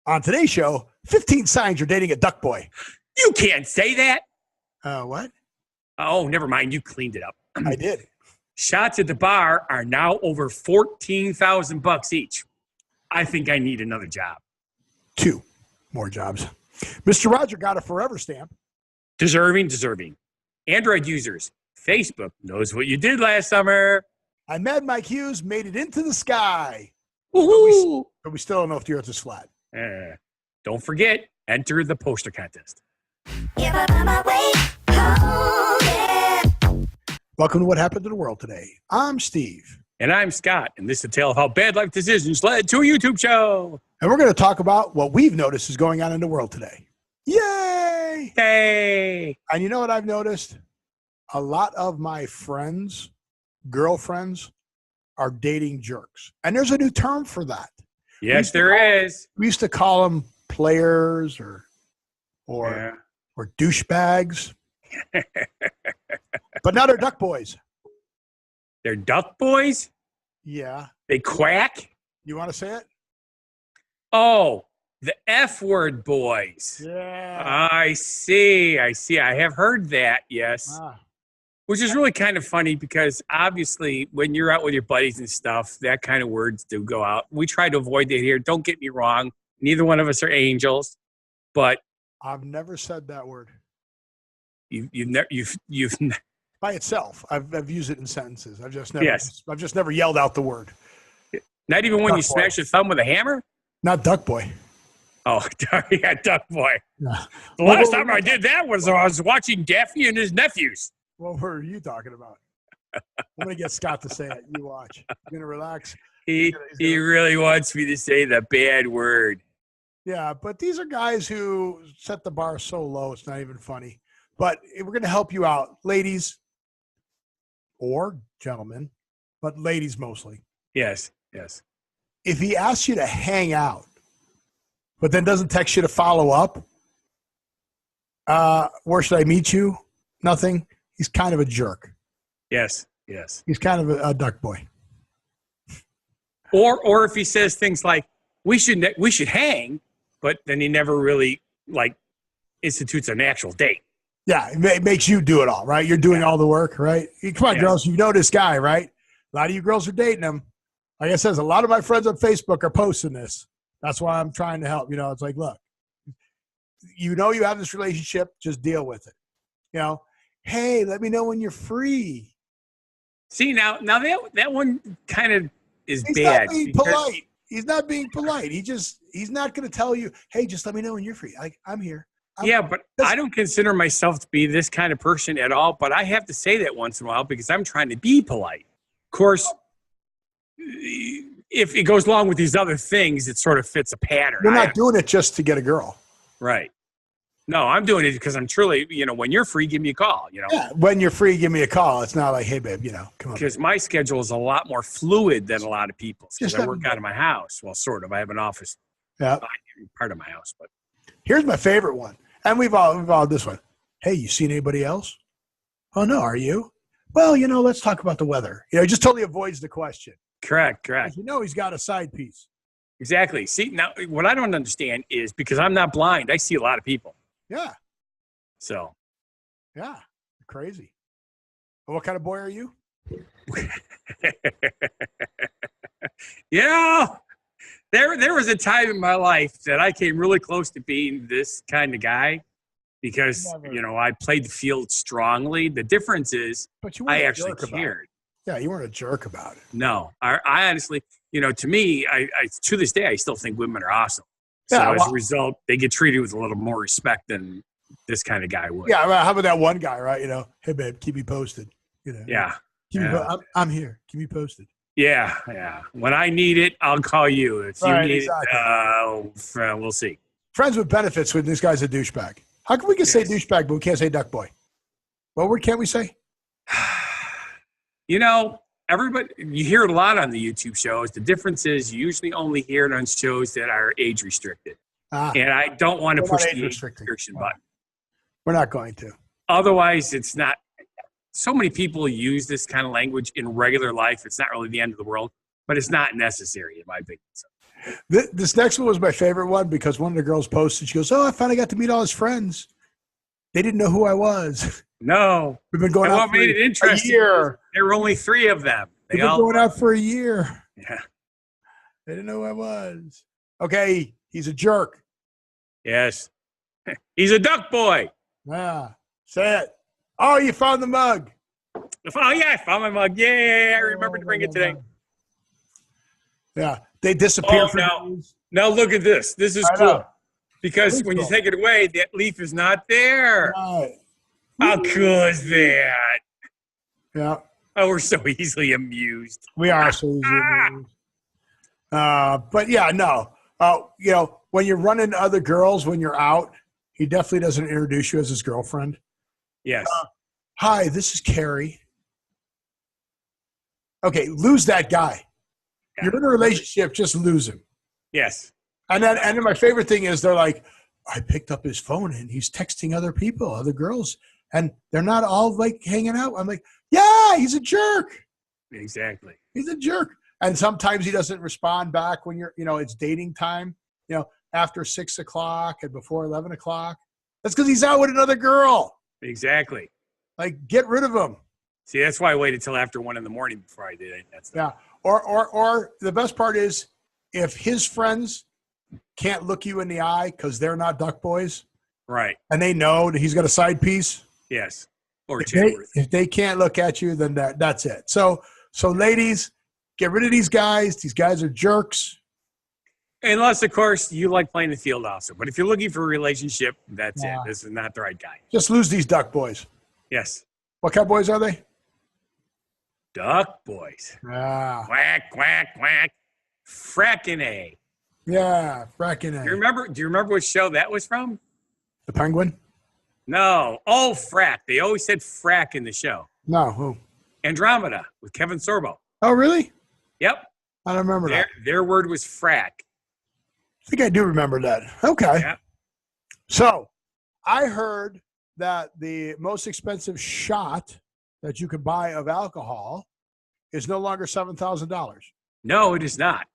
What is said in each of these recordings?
On today's show, 15 signs you're dating a duck boy. You can't say that. What? Oh, never mind. You cleaned it up. I did. Shots at the bar are now over $14,000 each. I think I need another job. 2 more jobs. Mr. Roger got a forever stamp. Deserving. Android users, Facebook knows what you did last summer. I met Mike Hughes, made it into the sky. Woohoo! But we still don't know if the earth is flat. Don't forget, enter the poster contest. Welcome to What Happened to the World Today. I'm Steve. And I'm Scott, and this is a tale of how bad life decisions led to a YouTube show. And we're going to talk about what we've noticed is going on in the world today. Yay! Hey! And you know what I've noticed? A lot of my friends, girlfriends, are dating jerks. And there's a new term for that. Yes, there is. We used to call them players or douchebags. But now they're duck boys. They're duck boys? Yeah. They quack? You want to say it? Oh, the F word boys. Yeah. I see. I have heard that, yes. Which is really kind of funny because obviously when you're out with your buddies and stuff, that kind of words do go out. We try to avoid that here. Don't get me wrong. Neither one of us are angels, but I've never said that word. You've by itself. I've used it in sentences. I've just never yelled out the word. Not even when duck you boy. smash your thumb with a hammer? Not duck boy. Oh, yeah, duck boy. Yeah. The last time I did that was I was watching Daffy and his nephews. What were you talking about? I'm going to get Scott to say it. You watch. You're going to relax. He really wants me to say the bad word. Yeah, but these are guys who set the bar so low, it's not even funny. But we're going to help you out, ladies or gentlemen, but ladies mostly. Yes. If he asks you to hang out, but then doesn't text you to follow up, where should I meet you? Nothing. He's kind of a jerk. Yes. He's kind of a duck boy. Or if he says things like, we should hang, but then he never really institutes an actual date. Yeah, it makes you do it all, right? You're doing all the work, right? Come on, girls, you know this guy, right? A lot of you girls are dating him. Like I said, a lot of my friends on Facebook are posting this. That's why I'm trying to help. It's like, look, you have this relationship, just deal with it. Hey, let me know when you're free. See, now that one kind of is He's bad. Not being polite. He's not being polite. He's not going to tell you, hey, just let me know when you're free. I'm here. But I don't consider myself to be this kind of person at all, but I have to say that once in a while because I'm trying to be polite. Of course, if it goes along with these other things, it sort of fits a pattern. You're not doing it just to get a girl. Right. No, I'm doing it because I'm truly, when you're free, give me a call, Yeah, when you're free, give me a call. It's not like, hey, babe, come on. Because my schedule is a lot more fluid than a lot of people's because I work out of my house. Well, sort of. I have an office. Yeah. Part of my house. But here's my favorite one. And we've all this one. Hey, you seen anybody else? Oh, no, are you? Well, let's talk about the weather. It just totally avoids the question. Correct. He's got a side piece. Exactly. See, now what I don't understand is because I'm not blind, I see a lot of people. Yeah. So. Yeah. Crazy. Well, what kind of boy are you? There was a time in my life that I came really close to being this kind of guy because, I played the field strongly. The difference is I actually cared. Yeah, you weren't a jerk about it. No. I honestly, to me, I to this day, I still think women are awesome. So Yeah, as a result, they get treated with a little more respect than this kind of guy would. Yeah, how about that one guy, right? Hey, babe, keep me posted. Yeah. I'm here. Keep me posted. Yeah. When I need it, I'll call you. If you need it, we'll see. Friends with benefits when this guy's a douchebag. How come we can say douchebag, but we can't say duck boy? What word can't we say? Everybody, you hear it a lot on the YouTube shows. The difference is you usually only hear it on shows that are age restricted. And I don't want to push the age restriction button. We're not going to. Otherwise, it's not. So many people use this kind of language in regular life. It's not really the end of the world, but it's not necessary in my opinion. So. This next one was my favorite one because one of the girls posted. She goes, "Oh, I finally got to meet all his friends. They didn't know who I was." No. We've been going and out what made it interesting? There were only 3 of them. They've been going out for a year. Yeah. They didn't know who I was. Okay, he's a jerk. Yes. He's a duck boy. Yeah. Say it. Oh, you found the mug. Oh, yeah, I found my mug. Yeah, I remembered to bring it today. Yeah, they disappear from now look at this. This is cool. Because when you take it away, that leaf is not there. Right. How cool is that? Yeah. Oh, we're so easily amused. We are so easily amused. But yeah, no. You know, when you're running to other girls when you're out, he definitely doesn't introduce you as his girlfriend. Yes. Hi, this is Carrie. Okay, lose that guy. Yeah. You're in a relationship, just lose him. Yes. And then my favorite thing is they're like, I picked up his phone and he's texting other people, other girls, and they're not all like hanging out. I'm like, yeah, he's a jerk. Exactly. He's a jerk. And sometimes he doesn't respond back when it's dating time, after 6 o'clock and before 11 o'clock. That's because he's out with another girl. Exactly. Like, get rid of him. See, that's why I waited till after 1 a.m. before I did it. Yeah. Or the best part is if his friends can't look you in the eye because they're not duck boys. Right. And they know that he's got a side piece. Yes. Or if they can't look at you, then that's it. So ladies, get rid of these guys. These guys are jerks. Unless, of course, you like playing the field also. But if you're looking for a relationship, that's it. This is not the right guy. Just lose these duck boys. Yes. What kind of boys are they? Duck boys. Ah. Quack, quack, quack. Frackin' A. Yeah, frackin' A. Do you remember what show that was from? The Penguin? No. Oh, Frack. They always said Frack in the show. No, who? Andromeda with Kevin Sorbo. Oh, really? Yep. I don't remember that. Their word was frack. I think I do remember that. Okay. Yeah. So I heard that the most expensive shot that you could buy of alcohol is no longer $7,000. No, it is not.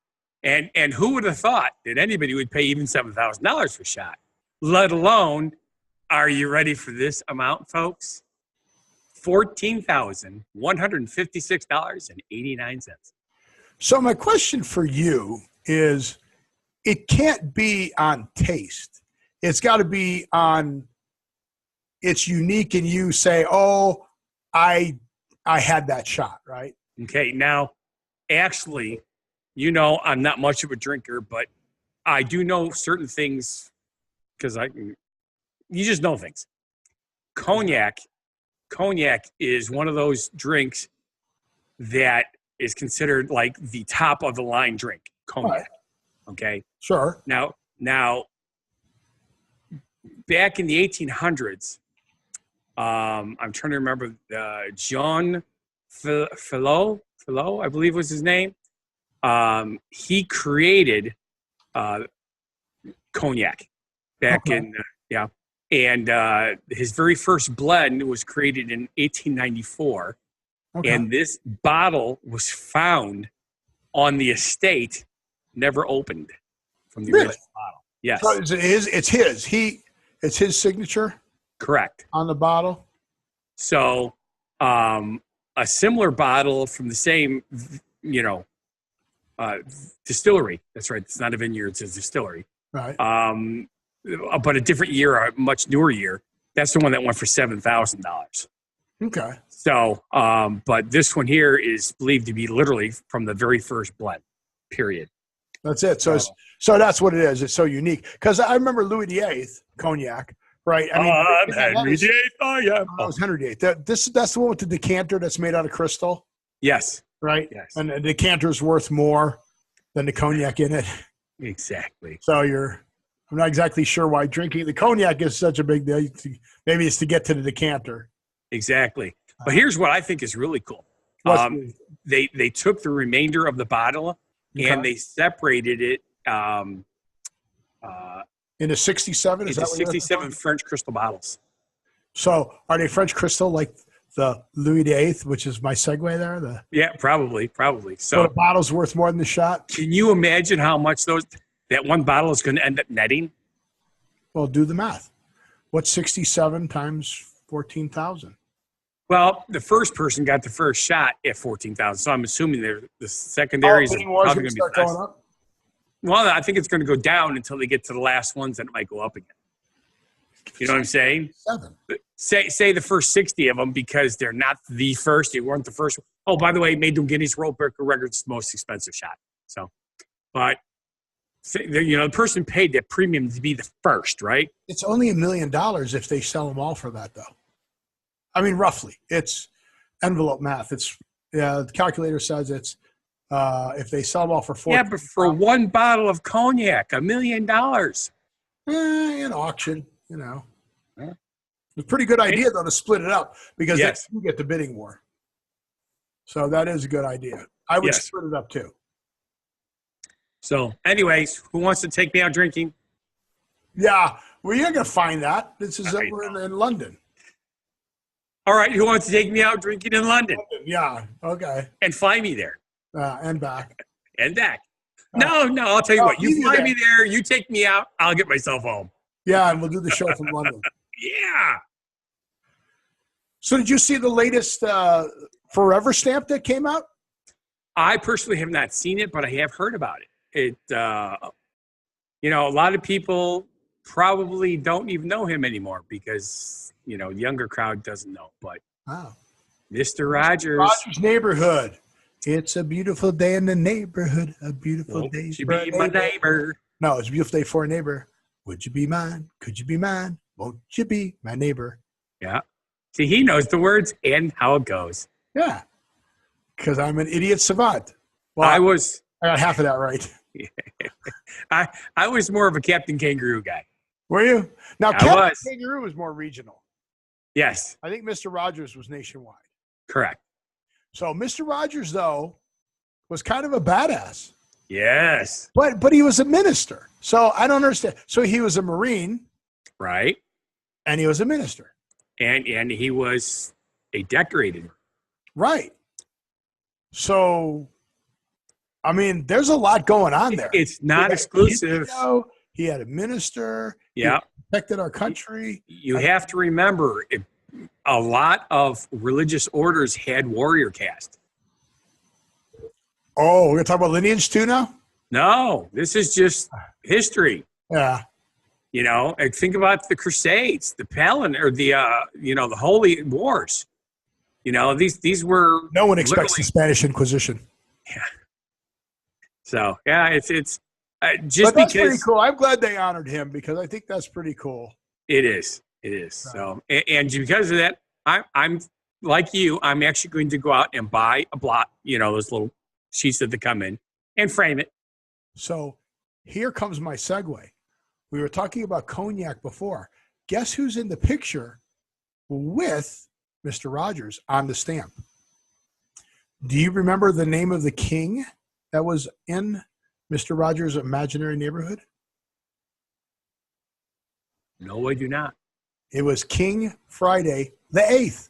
And who would have thought that anybody would pay even $7,000 for a shot? Let alone, are you ready for this amount, folks? $14,156.89. So my question for you is, it can't be on taste. It's got to be on, it's unique and you say, oh, I had that shot, right? Okay, now, actually, I'm not much of a drinker, but I do know certain things because you just know things. Cognac is one of those drinks that is considered like the top of the line drink. Cognac. Right. Okay. Sure. Now, back in the 1800s, I'm trying to remember John Philo, I believe was his name. He created cognac back in and his very first blend was created in 1894. Okay. And this bottle was found on the estate, never opened from the original bottle. Yes. So it's his signature? Correct. On the bottle? So a similar bottle from the same, distillery. That's right. It's not a vineyard, it's a distillery. Right. But a different year, a much newer year. That's the one that went for $7,000. Okay. So, but this one here is believed to be literally from the very first blend, period. That's it. So that's what it is. It's so unique. Because I remember Louis VIII cognac, right? I mean, Henry VIII. Oh, yeah. That was Henry VIII. That's the one with the decanter that's made out of crystal. Yes. Right? Yes. And the decanter's worth more than the cognac in it. Exactly. So I'm not exactly sure why drinking the cognac is such a big deal. Maybe it's to get to the decanter. Exactly. But here's what I think is really cool. They took the remainder of the bottle and they separated it into 67. Is that 67 French crystal bottles. So are they French crystal like the Louis VIII, which is my segue there. Yeah, probably. So the bottle's worth more than the shot. Can you imagine how much that one bottle is going to end up netting? Well, do the math. What's 67 times 14,000? Well, the first person got the first shot at 14,000, so I'm assuming the secondaries are probably going to be less. Going up? Well, I think it's going to go down until they get to the last ones, and it might go up again. You know what I'm saying? 7. Say the first 60 of them, because they're not the first. They weren't the first. Oh, by the way, made them Guinness World Records most expensive shot. So, but the person paid that premium to be the first, right? It's only $1 million if they sell them all for that, though. I mean, roughly. It's envelope math. It's the calculator says it's if they sell them all for 4. Yeah, but for one bottle of cognac, $1 million. In auction, It's a pretty good idea, though, to split it up, because that's you get the bidding war. So that is a good idea. I would split it up, too. So, anyways, who wants to take me out drinking? Yeah, well, you're going to find that. This is over in London. All right, who wants to take me out drinking in London? Yeah, okay. And fly me there. And back. And back. No, I'll tell you what. You fly me there, you take me out, I'll get myself home. Yeah, and we'll do the show from London. Yeah. So did you see the latest Forever stamp that came out? I personally have not seen it, but I have heard about it. A lot of people probably don't even know him anymore because, the younger crowd doesn't know. But Mr. Rogers' neighborhood. It's a beautiful day in the neighborhood. A beautiful day for a my neighbor. No, it's a beautiful day for a neighbor. Would you be mine? Could you be mine? Won't you be my neighbor? Yeah. See, he knows the words and how it goes. Yeah. Because I'm an idiot savant. Well, I got half of that right. I was more of a Captain Kangaroo guy. Were you? Now, Captain Kangaroo was more regional. Yes. I think Mr. Rogers was nationwide. Correct. So Mr. Rogers, though, was kind of a badass. Yes. But he was a minister. So I don't understand. So he was a Marine. Right. And he was a minister. And he was a decorated. Right. So, I mean, there's a lot going on there. It's not exclusive. He had a minister. Yeah. He protected our country. You have to remember, a lot of religious orders had warrior caste. Oh, we're going to talk about lineage too now? No, this is just history. Yeah. Think about the Crusades, the the Holy Wars. These were. No one expects the Spanish Inquisition. Yeah. So it's just but that's pretty cool. I'm glad they honored him because I think that's pretty cool. It is. So and because of that, I'm like you. I'm actually going to go out and buy a block. Those little sheets that they come in and frame it. So here comes my segue. We were talking about cognac before. Guess who's in the picture with Mr. Rogers on the stamp? Do you remember the name of the king that was in Mr. Rogers' imaginary neighborhood? No, I do not. It was King Friday the 8th.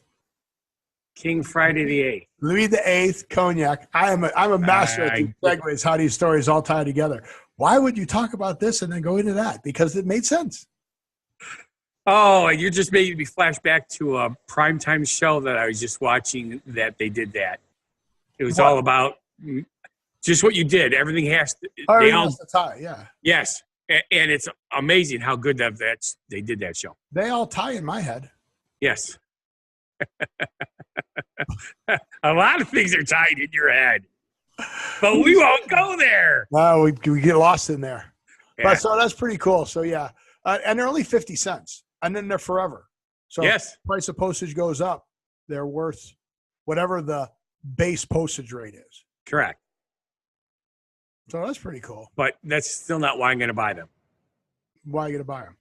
King Friday the 8th. Louis the 8th, cognac. I'm a master at these segues, how these stories all tie together. Why would you talk about this and then go into that? Because it made sense. Oh, you just made me flash back to a primetime show that I was just watching that they did that. It was all about just what you did. Everything has to, has to tie, yeah. Yes. And it's amazing how good they did that show. They all tie in my head. Yes. A lot of things are tied in your head. But we won't go there. No, we get lost in there. Yeah. But so that's pretty cool. So yeah. And they're only 50 cents. And then they're forever. So if the price of postage goes up, they're worth whatever the base postage rate is. Correct. So that's pretty cool. But that's still not why I'm going to buy them. Why are you going to buy them?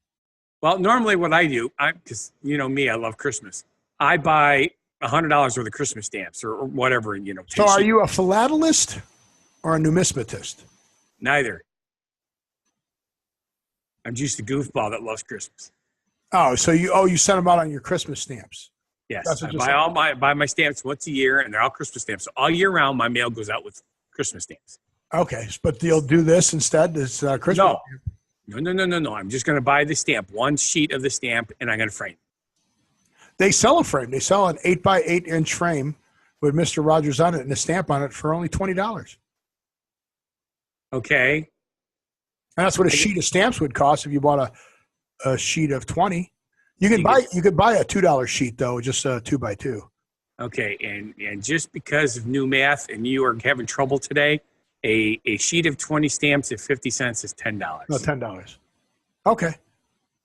Well, normally what I do, because me, I love Christmas. I buy $100 worth of Christmas stamps or whatever. So are you a philatelist or a numismatist? Neither. I'm just a goofball that loves Christmas. Oh, so you send them out on your Christmas stamps. Yes, That's what I buy my stamps once a year, and they're all Christmas stamps. So all year round, my mail goes out with Christmas stamps. Okay, but you'll do this instead. This Christmas. No. I'm just going to buy the stamp, one sheet of the stamp, and I'm going to frame. They sell a frame. They sell an 8x8 inch frame with Mr. Rogers on it and a stamp on it for only $20. Okay, and that's what a sheet of stamps would cost if you bought a sheet of 20. You could buy a $2 sheet though, just a 2x2. Okay, and just because of new math and you are having trouble today, a sheet of 20 stamps at 50 cents is $10. No, $10. Okay.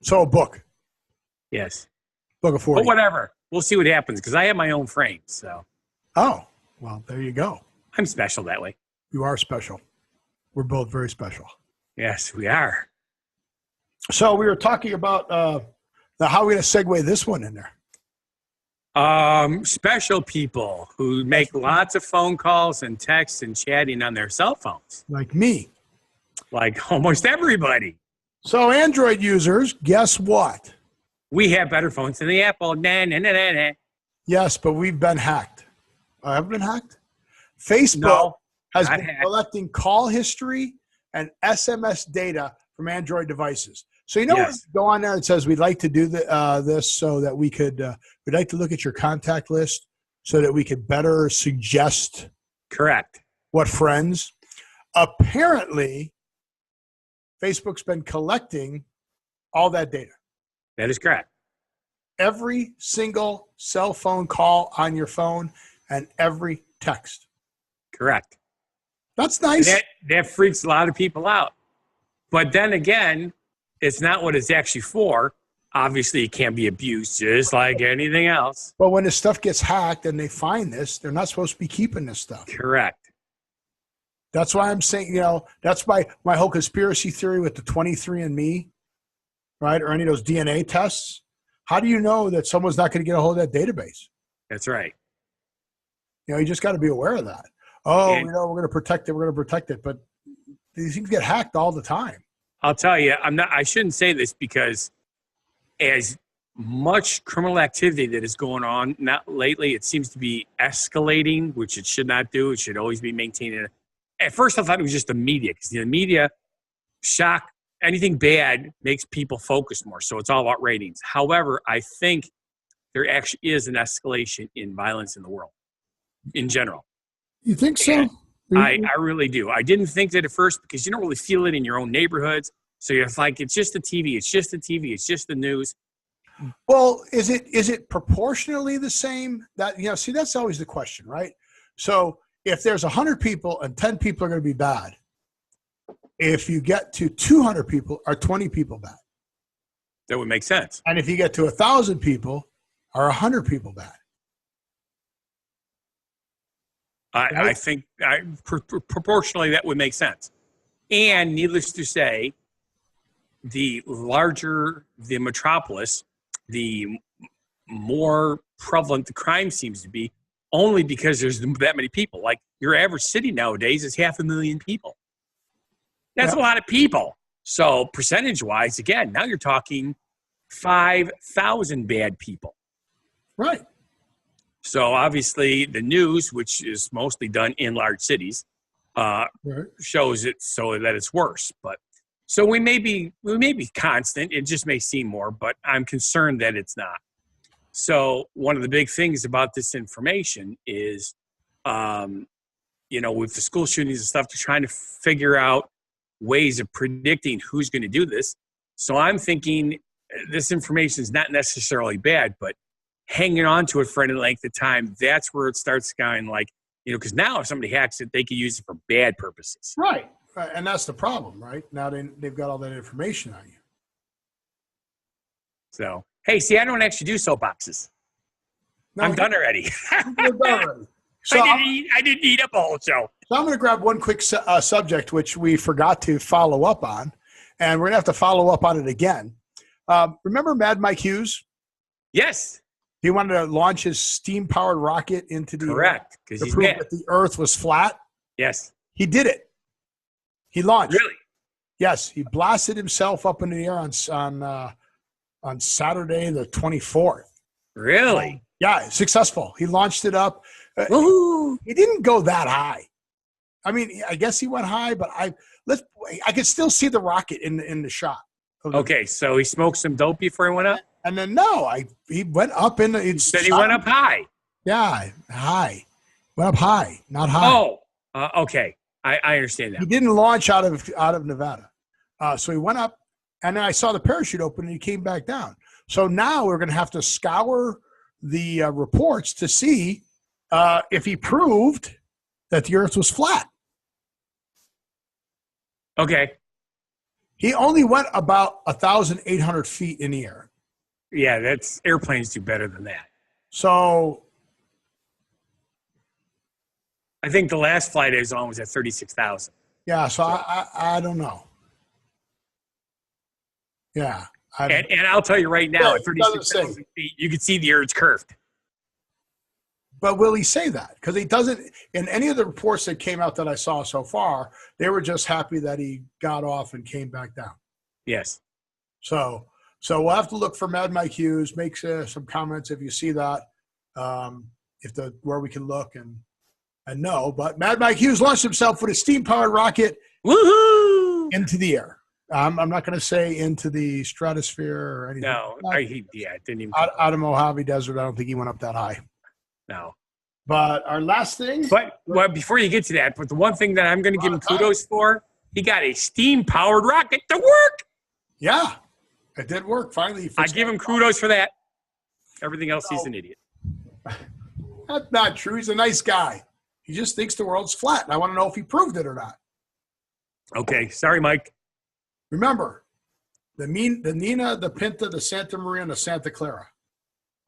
So a book. Yes. Book of 40. But whatever. We'll see what happens because I have my own frame. So. Oh, well, there you go. I'm special that way. You are special. We're both very special. Yes, we are. So we were talking about how are we going to segue this one in there? Special people who make lots of phone calls and texts and chatting on their cell phones. Like me. Like almost everybody. So Android users, guess what? We have better phones than the Apple. Nah. Yes, but we've been hacked. Have been hacked? Facebook has been collecting call history and SMS data from Android devices. So when you go on there and says we'd like to do this so that we could we'd like to look at your contact list so that we could better suggest what friends. Apparently, Facebook's been collecting all that data. That is correct. Every single cell phone call on your phone and every text. Correct. That's nice. That freaks a lot of people out. But then again, it's not what it's actually for. Obviously, it can be abused just like anything else. But when this stuff gets hacked and they find this, they're not supposed to be keeping this stuff. Correct. That's why I'm saying, that's my whole conspiracy theory with the 23andMe, right? Or any of those DNA tests. How do you know that someone's not going to get a hold of that database? That's right. You just got to be aware of that. We're going to protect it. We're going to protect it. But these things get hacked all the time. I'll tell you, I shouldn't say this because as much criminal activity that is going on, not lately, it seems to be escalating, which it should not do. It should always be maintained. At first, I thought it was just the media because the media anything bad makes people focus more. So it's all about ratings. However, I think there actually is an escalation in violence in the world in general. You think so? I really do. I didn't think that at first because you don't really feel it in your own neighborhoods. So you're like, it's just the TV. It's just the TV. It's just the news. Well, is it proportionally the same? That see, that's always the question, right? So if there's 100 people and 10 people are going to be bad, if you get to 200 people, are 20 people bad? That would make sense. And if you get to 1,000 people, are 100 people bad? I think proportionally that would make sense. And needless to say, the larger the metropolis, the more prevalent the crime seems to be, only because there's that many people. Like your average city nowadays is 500,000 people. That's a lot of people. So percentage-wise, again, now you're talking 5,000 bad people. Right. So obviously the news, which is mostly done in large cities, shows it so that it's worse. But so we may be constant. It just may seem more, but I'm concerned that it's not. So one of the big things about this information is, with the school shootings and stuff, they're trying to figure out ways of predicting who's going to do this. So I'm thinking this information is not necessarily bad, but hanging on to it for any length of time, that's where it starts going like, because now if somebody hacks it, they can use it for bad purposes. Right. And that's the problem, right? Now they've got all that information on you. So, hey, see, I don't actually do soapboxes. No, I'm done already. You're done already. So I didn't eat up a whole show. So I'm going to grab one quick subject, which we forgot to follow up on, and we're going to have to follow up on it again. Remember Mad Mike Hughes? Yes. He wanted to launch his steam-powered rocket into the Correct, because to prove that the Earth was flat. Yes. He did it. He launched. Really? Yes. He blasted himself up in the air on Saturday the 24th. Really? Yeah, successful. He launched it up. He didn't go that high. I mean, I guess he went high, but I could still see the rocket in the shot. Okay, so he smoked some dope before he went up? And then he went up in the. He said he went up high. Yeah, high. Went up high, not high. Oh, okay. I understand that. He didn't launch out of Nevada. So he went up, and then I saw the parachute open, and he came back down. So now we're going to have to scour the reports to see if he proved that the Earth was flat. Okay. He only went about 1,800 feet in the air. Yeah, airplanes do better than that. So I think the last flight I was on was at 36,000. Yeah, so I don't know. Yeah. And I'll tell you right now, at 36,000 feet, you can see the Earth's curved. But will he say that? Because he doesn't. In any of the reports that came out that I saw so far, they were just happy that he got off and came back down. Yes. So we'll have to look for Mad Mike Hughes. Make some comments if you see that, where we can look and know. But Mad Mike Hughes launched himself with a steam-powered rocket into the air. I'm not going to say into the stratosphere or anything. No, it didn't even. Out of Mojave Desert, I don't think he went up that high. No. But our last thing. But before you get to that, the one thing that I'm going to give him kudos for, he got a steam-powered rocket to work. Yeah, it did work. Finally, I give him kudos for that. Everything else, he's an idiot. That's not true. He's a nice guy. He just thinks the world's flat, and I want to know if he proved it or not. Okay, sorry, Mike. Remember, the Nina, the Pinta, the Santa Maria, and the Santa Clara,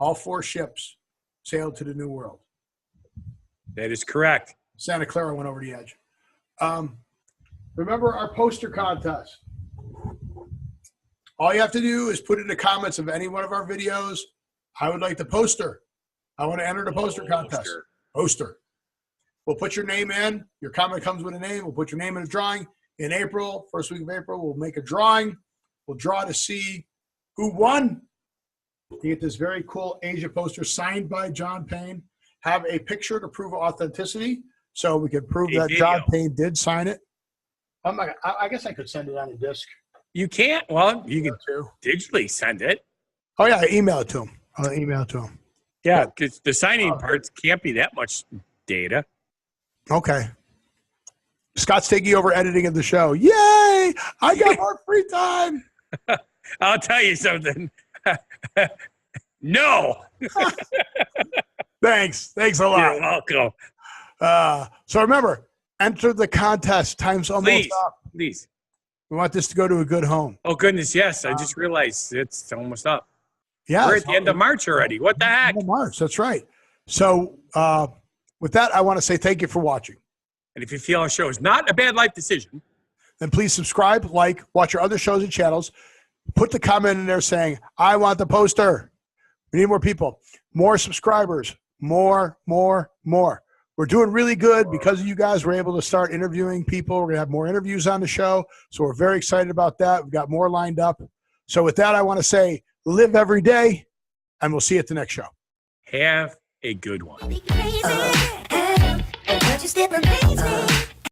all 4 ships sailed to the New World. That is correct. Santa Clara went over the edge. Remember our poster contest. All you have to do is put in the comments of any one of our videos, I would like the poster. I want to enter the poster contest. Poster. We'll put your name in. Your comment comes with a name. We'll put your name in a drawing. In April, first week of April, we'll make a drawing. We'll draw to see who won. You get this very cool Asia poster signed by John Payne. Have a picture to prove authenticity, so we can prove that John Payne did sign it. I guess I could send it on a disc. You can't. Well, you can digitally send it. Oh yeah, email it to him. I'll email it to him. Yeah, because the signing parts can't be that much data. Okay. Scott's taking over editing of the show. Yay! I got more free time. I'll tell you something. No. Thanks a lot. You're welcome. So remember, enter the contest. Time's almost up. Please. We want this to go to a good home. Oh, goodness, yes. I just realized it's almost up. Yeah. We're at the end of March already. What the heck? End of March, that's right. So with that, I want to say thank you for watching. And if you feel our show is not a bad life decision, then please subscribe, watch our other shows and channels. Put the comment in there saying, I want the poster. We need more people, more subscribers, more. We're doing really good because of you guys. We're able to start interviewing people. We're going to have more interviews on the show. So we're very excited about that. We've got more lined up. So with that, I want to say live every day, and we'll see you at the next show. Have a good one. Crazy, but you still amaze me.